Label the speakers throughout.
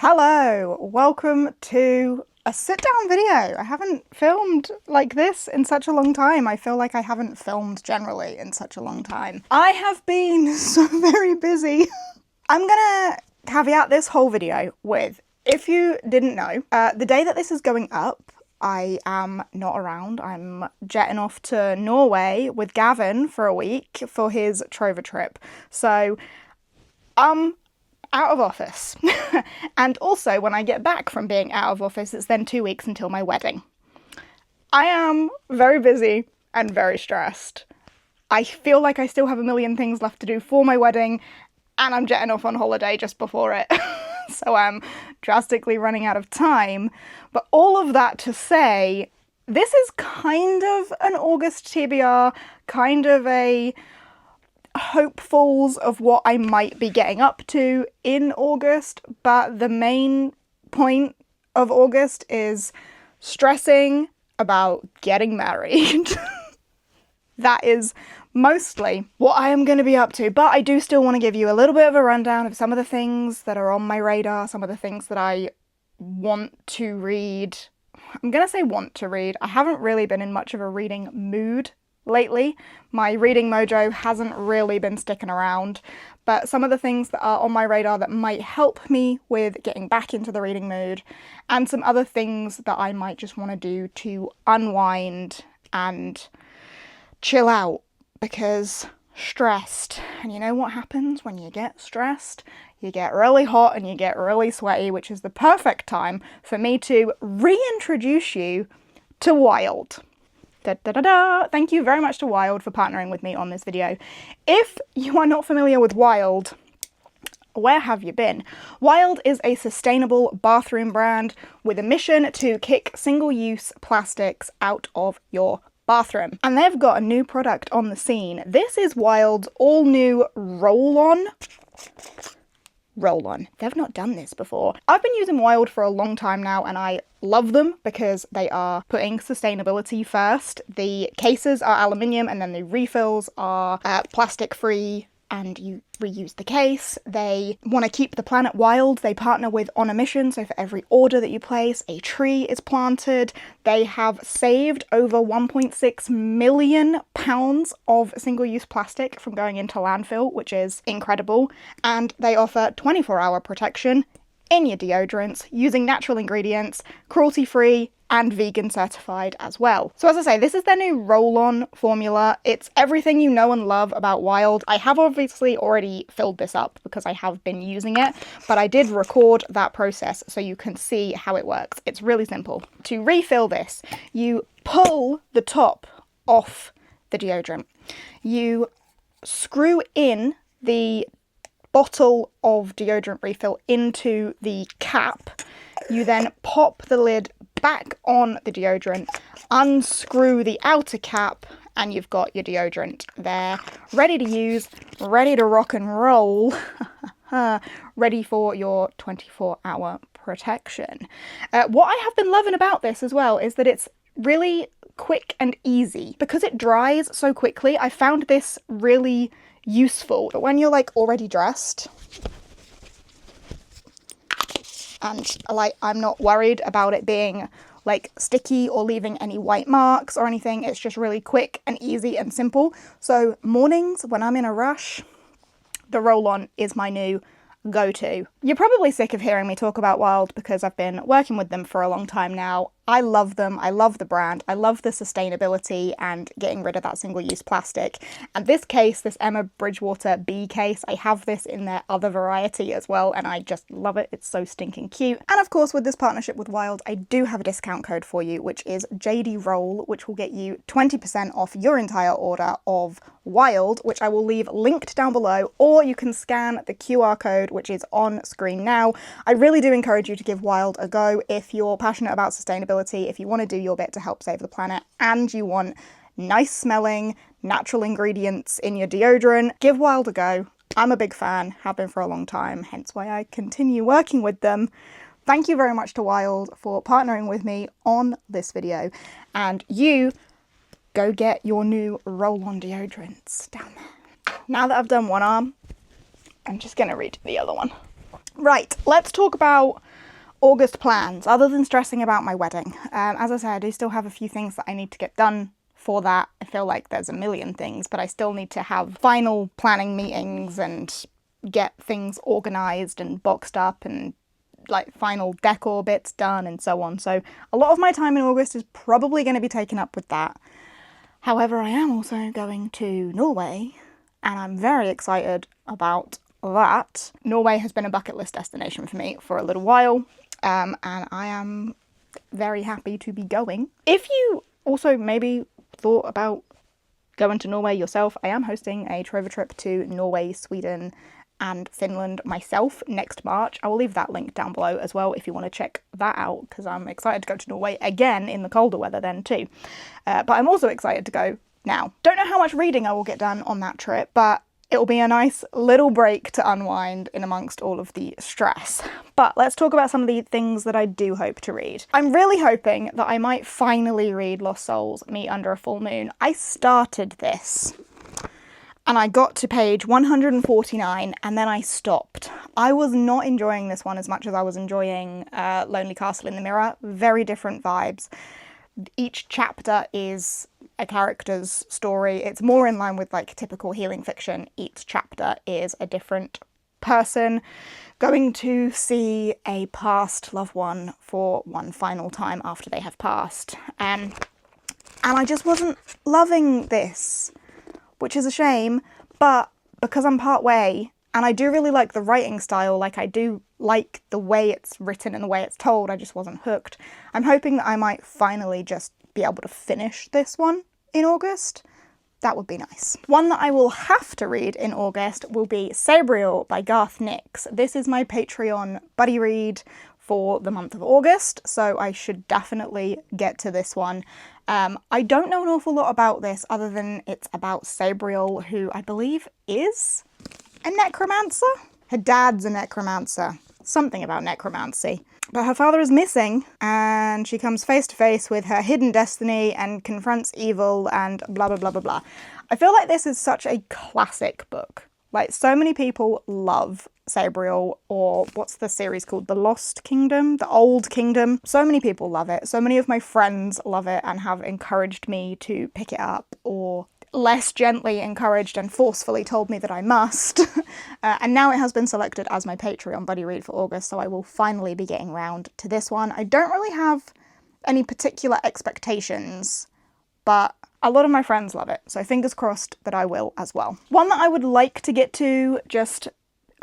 Speaker 1: Hello, welcome to a sit-down video. I haven't filmed like this in such a long time. I feel like I haven't filmed generally in such a long time. I have been so very busy. I'm gonna caveat this whole video with, if you didn't know, the day that this is going up, I am not around. I'm jetting off to Norway with Gavin for a week for his Trover trip. So, out of office. And also, when I get back from being out of office, it's then 2 weeks until my wedding. I am very busy and very stressed. I feel like I still have a million things left to do for my wedding, and I'm jetting off on holiday just before it. So I'm drastically running out of time. But all of that to say, this is kind of an August TBR, kind of a hopefuls of what I might be getting up to in August, but the main point of August is stressing about getting married. That is mostly what I am going to be up to, but I do still want to give you a little bit of a rundown of some of the things that are on my radar, some of the things that I want to read. I'm going to say want to read. I haven't really been in much of a reading mood lately. My reading mojo hasn't really been sticking around, but some of the things that are on my radar that might help me with getting back into the reading mood, and some other things that I might just want to do to unwind and chill out, because stressed. And you know what happens when you get stressed? You get really hot and you get really sweaty, which is the perfect time for me to reintroduce you to Wild. Thank you very much to Wild for partnering with me on this video. If you are not familiar with Wild, where have you been? Wild is a sustainable bathroom brand with a mission to kick single-use plastics out of your bathroom. And they've got a new product on the scene. This is Wild's all-new roll-on. They've not done this before. I've been using Wild for a long time now, and I love them because they are putting sustainability first. The cases are aluminium, and then the refills are plastic-free, and you reuse the case. They want to keep the planet wild. They partner with On a Mission, so for every order that you place, a tree is planted. They have saved over 1.6 million pounds of single-use plastic from going into landfill, which is incredible. And they offer 24-hour protection in your deodorants using natural ingredients, cruelty-free, and vegan certified as well. So as I say, this is their new roll-on formula. It's everything you know and love about Wild. I have obviously already filled this up because I have been using it, but I did record that process so you can see how it works. It's really simple. To refill this, you pull the top off the deodorant. You screw in the bottle of deodorant refill into the cap. You then pop the lid back on the deodorant, unscrew the outer cap, and you've got your deodorant there, ready to use, ready to rock and roll, ready for your 24-hour protection. What I have been loving about this as well is that it's really quick and easy. Because it dries so quickly, I found this really useful. But when you're like already dressed, and like I'm not worried about it being like sticky or leaving any white marks or anything, it's just really quick and easy and simple. So mornings when I'm in a rush, the roll-on is my new go-to. You're probably sick of hearing me talk about Wild because I've been working with them for a long time now. I love them. I love the brand. I love the sustainability and getting rid of that single-use plastic. And this case, this Emma Bridgewater B case, I have this in their other variety as well, and I just love it. It's so stinking cute. And of course, with this partnership with Wild, I do have a discount code for you, which is Jadeyraereads, which will get you 20% off your entire order of Wild, which I will leave linked down below, or you can scan the QR code, which is on screen now. I really do encourage you to give Wild a go if you're passionate about sustainability, if you want to do your bit to help save the planet, and you want nice smelling natural ingredients in your deodorant. Give Wild a go. I'm a big fan, have been for a long time, hence why I continue working with them. Thank you very much to Wild for partnering with me on this video, and you go get your new roll-on deodorants down there. Now that I've done one arm, I'm just going to read the other one. Right, let's talk about August plans, other than stressing about my wedding. As I said, I do still have a few things that I need to get done for that. I feel like there's a million things, but I still need to have final planning meetings and get things organised and boxed up and like final decor bits done and so on. So a lot of my time in August is probably going to be taken up with that. However, I am also going to Norway, and I'm very excited about that. Norway has been a bucket list destination for me for a little while, and I am very happy to be going. If you also maybe thought about going to Norway yourself, I am hosting a Trover trip to Norway, Sweden, and Finland myself next March. I will leave that link down below as well if you want to check that out, because I'm excited to go to Norway again in the colder weather then too. But I'm also excited to go now. Don't know how much reading I will get done on that trip, but it will be a nice little break to unwind in amongst all of the stress. But let's talk about some of the things that I do hope to read. I'm really hoping that I might finally read Lost Souls Meet Under a Full Moon. I started this and I got to page 149 and then I stopped. I was not enjoying this one as much as I was enjoying Lonely Castle in the Mirror. Very different vibes. Each chapter is a character's story. It's more in line with like typical healing fiction. Each chapter is a different person going to see a past loved one for one final time after they have passed. And I just wasn't loving this, which is a shame, but because I'm part way, and I do really like the writing style, like I do like the way it's written and the way it's told, I just wasn't hooked. I'm hoping that I might finally just be able to finish this one in August. That would be nice. One that I will have to read in August will be Sabriel by Garth Nix. This is my Patreon buddy read for the month of August, so I should definitely get to this one. I don't know an awful lot about this other than it's about Sabriel, who I believe is a necromancer? Her dad's a necromancer. Something about necromancy. But her father is missing, and she comes face to face with her hidden destiny and confronts evil and blah blah blah blah blah. I feel like this is such a classic book. Like, so many people love Sabriel, or what's the series called? The Lost Kingdom? The Old Kingdom? So many people love it. So many of my friends love it and have encouraged me to pick it up, or less gently encouraged and forcefully told me that I must. And now it has been selected as my Patreon buddy read for August, so I will finally be getting round to this one. I don't really have any particular expectations, but a lot of my friends love it, so fingers crossed that I will as well. One that I would like to get to just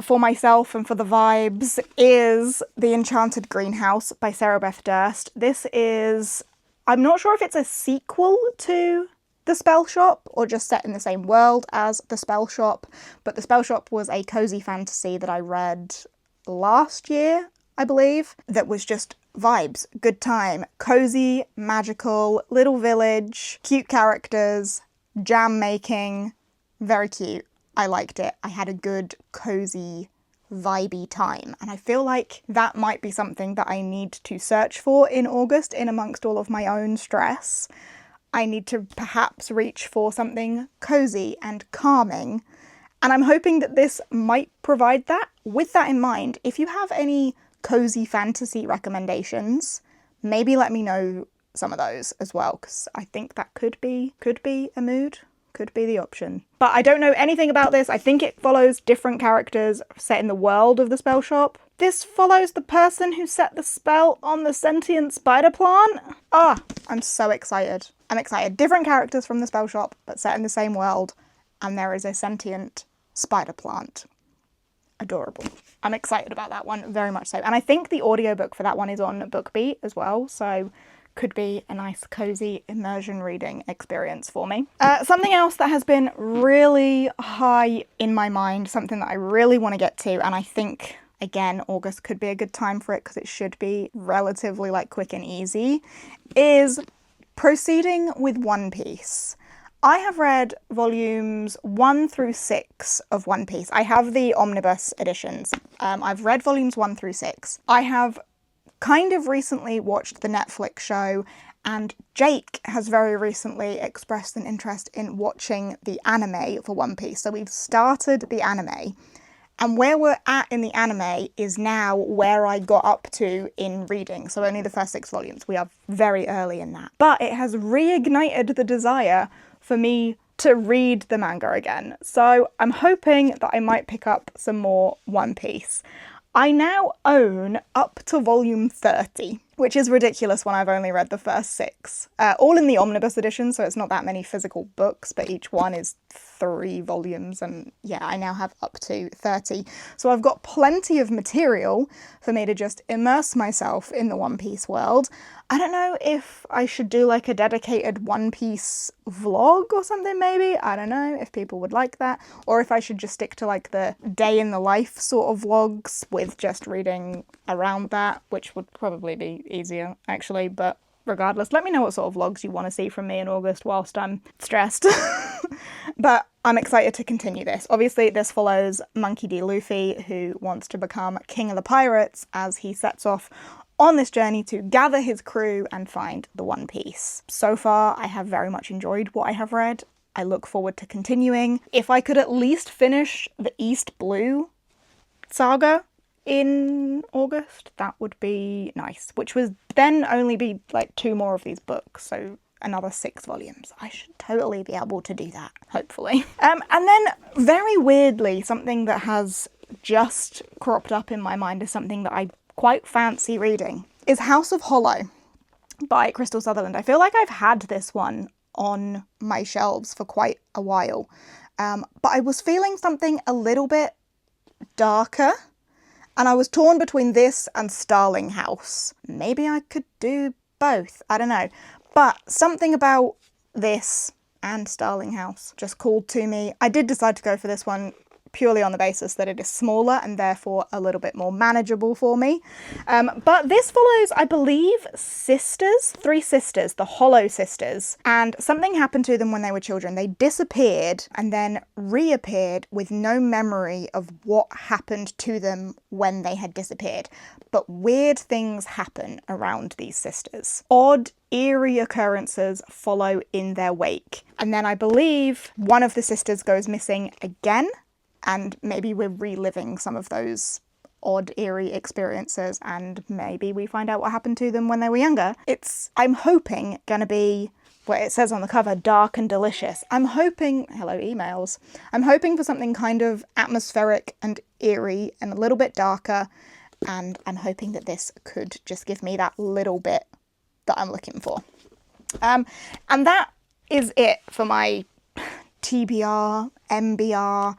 Speaker 1: for myself and for the vibes is The Enchanted Greenhouse by Sarah Beth Durst. This is, I'm not sure if it's a sequel to The Spell Shop or just set in the same world as The Spell Shop, but The Spell Shop was a cozy fantasy that I read last year, I believe, that was just vibes, good time, cozy, magical, little village, cute characters, jam making, very cute. I liked it. I had a good, cozy, vibey time, and I feel like that might be something that I need to search for in August in amongst all of my own stress. I need to perhaps reach for something cozy and calming, and I'm hoping that this might provide that. With that in mind, if you have any cozy fantasy recommendations, maybe let me know some of those as well, because I think that could be a mood, could be the option. But I don't know anything about this. I think it follows different characters set in the world of the Spell Shop. This follows the person who set the spell on the sentient spider plant. I'm so excited. I'm excited. Different characters from the Spell Shop, but set in the same world, and there is a sentient spider plant. Adorable. I'm excited about that one, very much so. And I think the audiobook for that one is on BookBeat as well, so could be a nice cozy immersion reading experience for me. Something else that has been really high in my mind, something that I really want to get to, and I think, again, August could be a good time for it because it should be relatively like quick and easy, is proceeding with One Piece. I have read volumes 1 through 6 of One Piece. I have the omnibus editions. I've read volumes 1 through 6. I have kind of recently watched the Netflix show, and Jake has very recently expressed an interest in watching the anime for One Piece. So we've started the anime, And where we're at in the anime is now where I got up to in reading. So only the first 6 volumes. We are very early in that. But it has reignited the desire for me to read the manga again. So I'm hoping that I might pick up some more One Piece. I now own up to volume 30, which is ridiculous when I've only read the first 6. All in the omnibus edition, so it's not that many physical books, but each one is 3 volumes, and yeah, I now have up to 30. So I've got plenty of material for me to just immerse myself in the One Piece world. I don't know if I should do like a dedicated One Piece vlog or something maybe. I don't know if people would like that. Or if I should just stick to like the day in the life sort of vlogs with just reading around that, which would probably be easier actually, but regardless, let me know what sort of vlogs you want to see from me in August whilst I'm stressed. But I'm excited to continue this. Obviously, this follows Monkey D. Luffy, who wants to become King of the Pirates as he sets off on this journey to gather his crew and find the One Piece. So far, I have very much enjoyed what I have read. I look forward to continuing. If I could at least finish the East Blue saga in August, that would be nice, which would then only be like 2 more of these books, so another 6 volumes. I should totally be able to do that, hopefully. And then, very weirdly, something that has just cropped up in my mind is something that I quite fancy reading, is House of Hollow by Crystal Sutherland. I feel like I've had this one on my shelves for quite a while, but I was feeling something a little bit darker, and I was torn between this and Starling House. Maybe I could do both, I don't know. But something about this and Starling House just called to me. I did decide to go for this one purely on the basis that it is smaller and therefore a little bit more manageable for me. But this follows, I believe, 3 sisters, the Hollow sisters, and something happened to them when they were children. They disappeared and then reappeared with no memory of what happened to them when they had disappeared. But weird things happen around these sisters. Odd, eerie occurrences follow in their wake. And then I believe one of the sisters goes missing again, and maybe we're reliving some of those odd, eerie experiences, and maybe we find out what happened to them when they were younger. It's, I'm hoping, gonna be, what it says on the cover, dark and delicious. I'm hoping, hello emails, I'm hoping for something kind of atmospheric and eerie and a little bit darker, and I'm hoping that this could just give me that little bit that I'm looking for. And that is it for my TBR, MBR,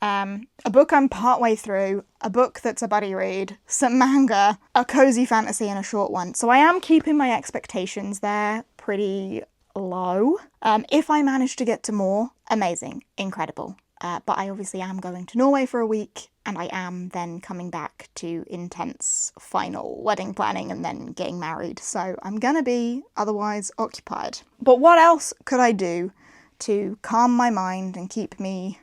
Speaker 1: a book I'm partway through, a book that's a buddy read, some manga, a cozy fantasy and a short one. So I am keeping my expectations there pretty low. If I manage to get to more, amazing, incredible. But I obviously am going to Norway for a week, and I am then coming back to intense final wedding planning and then getting married. So I'm gonna be otherwise occupied. But what else could I do to calm my mind and keep me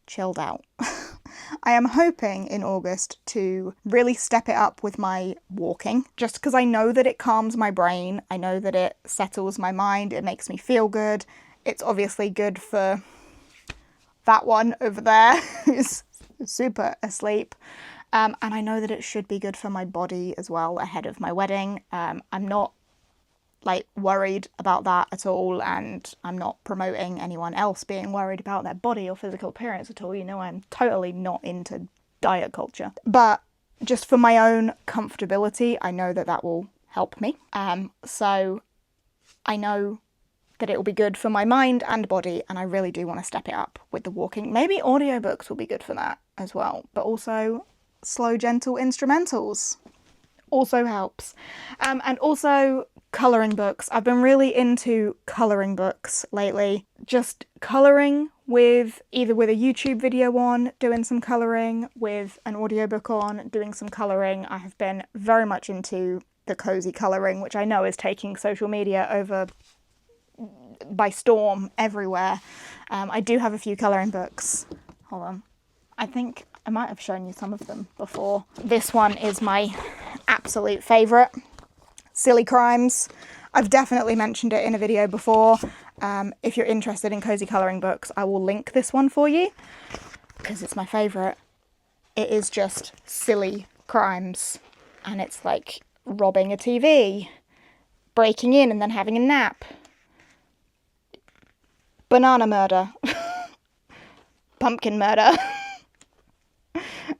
Speaker 1: chilled out? I am hoping in August to really step it up with my walking, just because I know that it calms my brain, I know that it settles my mind, it makes me feel good. It's obviously good for that one over there who's super asleep, and I know that it should be good for my body as well ahead of my wedding. I'm not like worried about that at all, and I'm not promoting anyone else being worried about their body or physical appearance at all. You know, I'm totally not into diet culture, but just for my own comfortability, I know that that will help me. So I know that it will be good for my mind and body, and I really do want to step it up with the walking. Maybe audiobooks will be good for that as well, but also slow, gentle instrumentals also helps. And also colouring books. I've been really into colouring books lately. Just colouring with either with a YouTube video on, doing some colouring, with an audiobook on, doing some colouring. I have been very much into the cozy colouring, which I know is taking social media over by storm everywhere. I do have a few colouring books. Hold on. I think I might have shown you some of them before. This one is my absolute favourite. Silly Crimes. I've definitely mentioned it in a video before. If you're interested in cozy colouring books, I will link this one for you because it's my favourite. it is just silly crimes. And it's like robbing a TV, breaking in and then having a nap, banana murder, pumpkin murder,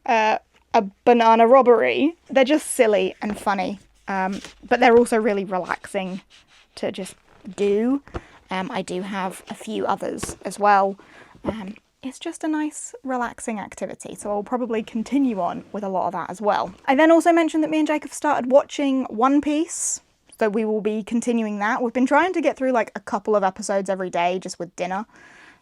Speaker 1: a banana robbery. They're just silly and funny, but they're also really relaxing to just do. I do have a few others as well. It's just a nice, relaxing activity, so I'll probably continue on with a lot of that as well. I then also mentioned that me and Jake have started watching One Piece, so we will be continuing that. We've been trying to get through like a couple of episodes every day just with dinner,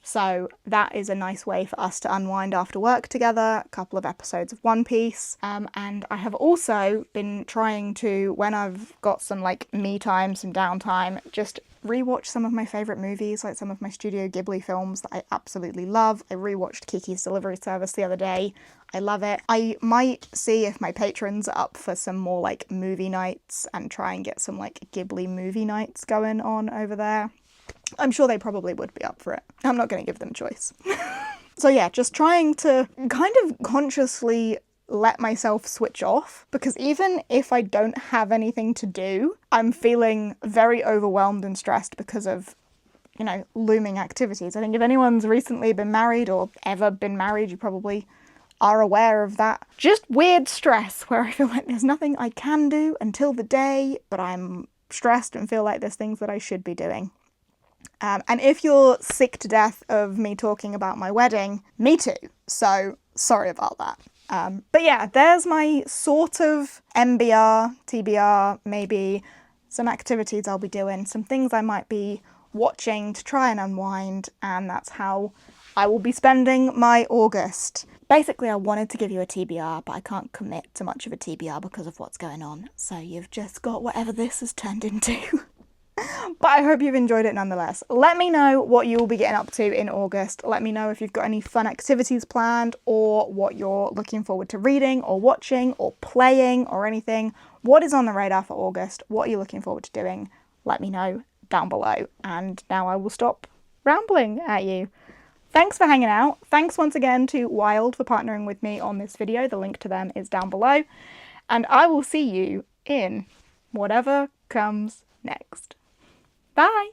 Speaker 1: so that is a nice way for us to unwind after work together, a couple of episodes of One Piece. And I have also been trying to, when I've got some like me time, some downtime, just rewatch some of my favourite movies, like some of my Studio Ghibli films that I absolutely love. I rewatched Kiki's Delivery Service the other day. I love it. I might see if my patrons are up for some more like movie nights and try and get some like Ghibli movie nights going on over there. I'm sure they probably would be up for it. I'm not going to give them a choice. So yeah, just trying to kind of consciously let myself switch off, because even if I don't have anything to do, I'm feeling very overwhelmed and stressed because of, you know, looming activities. I think if anyone's recently been married or ever been married, you probably are aware of that. Just weird stress where I feel like there's nothing I can do until the day, but I'm stressed and feel like there's things that I should be doing. And if you're sick to death of me talking about my wedding, me too. So sorry about that. But yeah, there's my sort of MBR, TBR, maybe some activities I'll be doing, some things I might be watching to try and unwind, and that's how I will be spending my August. Basically, I wanted to give you a TBR, but I can't commit to much of a TBR because of what's going on. So you've just got whatever this has turned into. But I hope you've enjoyed it nonetheless. Let me know what you will be getting up to in August. Let me know if you've got any fun activities planned, or what you're looking forward to reading or watching or playing or anything. What is on the radar for August? What are you looking forward to doing? Let me know down below. And now I will stop rambling at you. Thanks for hanging out. Thanks once again to Wild for partnering with me on this video. The link to them is down below. And I will see you in whatever comes next. Bye!